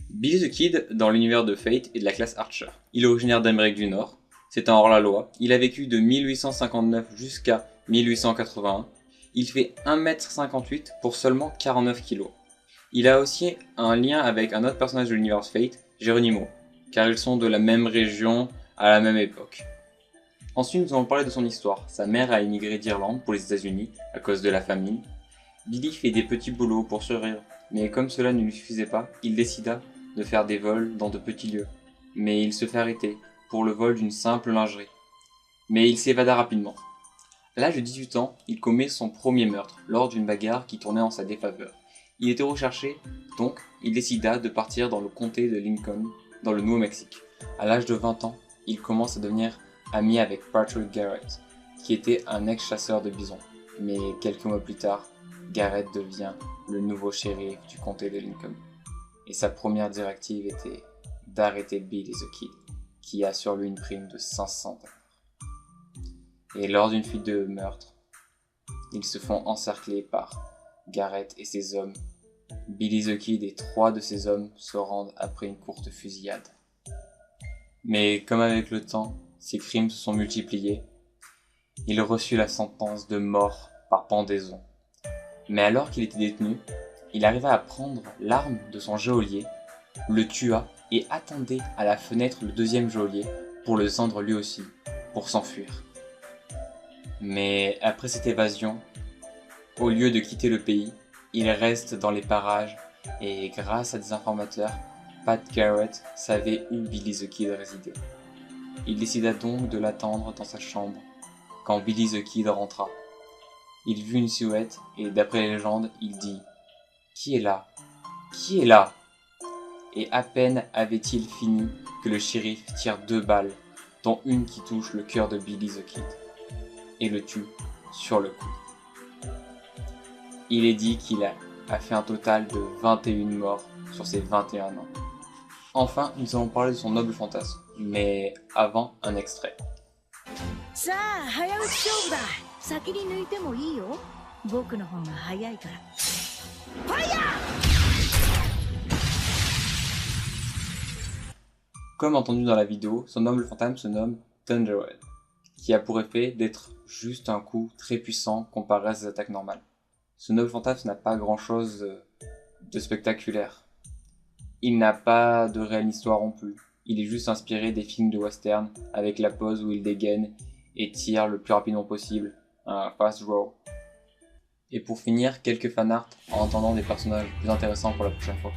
Billy the Kid, dans l'univers de Fate, est de la classe Archer. Il est originaire d'Amérique du Nord, c'est un hors-la-loi, il a vécu de 1859 jusqu'à 1881, il fait 1m58 pour seulement 49 kg. Il a aussi un lien avec un autre personnage de l'univers Fate, Geronimo, car ils sont de la même région à la même époque. Ensuite, nous allons parler de son histoire. Sa mère a émigré d'Irlande pour les États-Unis à cause de la famine. Billy fait des petits boulots pour survivre, mais comme cela ne lui suffisait pas, il décida de faire des vols dans de petits lieux. Mais il se fait arrêter pour le vol d'une simple lingerie. Mais il s'évada rapidement. À l'âge de 18 ans, il commet son premier meurtre lors d'une bagarre qui tournait en sa défaveur. Il était recherché, donc il décida de partir dans le comté de Lincoln, dans le Nouveau-Mexique. À l'âge de 20 ans, il commence à devenir ami avec Patrick Garrett, qui était un ex-chasseur de bisons. Mais quelques mois plus tard, Garrett devient le nouveau shérif du comté de Lincoln. Et sa première directive était d'arrêter Billy the Kid, qui a sur lui une prime de 500 $. Et lors d'une fuite de meurtre, ils se font encercler par Garrett et ses hommes. Billy the Kid et 3 de ses hommes se rendent après une courte fusillade. Mais comme avec le temps, ses crimes se sont multipliés. Il reçut la sentence de mort par pendaison. Mais alors qu'il était détenu, il arriva à prendre l'arme de son geôlier, le tua et attendait à la fenêtre le deuxième geôlier pour le descendre lui aussi, pour s'enfuir. Mais après cette évasion, au lieu de quitter le pays, il reste dans les parages et grâce à des informateurs, Pat Garrett savait où Billy the Kid résidait. Il décida donc de l'attendre dans sa chambre quand Billy the Kid rentra. Il vit une silhouette et d'après les légendes, il dit « Qui est là ? Qui est là ?» Et à peine avait-il fini que le shérif tire 2 balles, dont une qui touche le cœur de Billy the Kid, et le tue sur le coup. Il est dit qu'il a fait un total de 21 morts sur ses 21 ans. Enfin, nous allons parler de son noble fantasme, mais avant un extrait. Comme entendu dans la vidéo, son noble fantasme se nomme Thunderhead, qui a pour effet d'être juste un coup très puissant comparé à ses attaques normales. Ce noble fantasme n'a pas grand chose de spectaculaire. Il n'a pas de réelle histoire non plus. Il est juste inspiré des films de western avec la pose où il dégaine et tire le plus rapidement possible, un fast draw. Et pour finir, quelques fanarts en attendant des personnages plus intéressants pour la prochaine fois.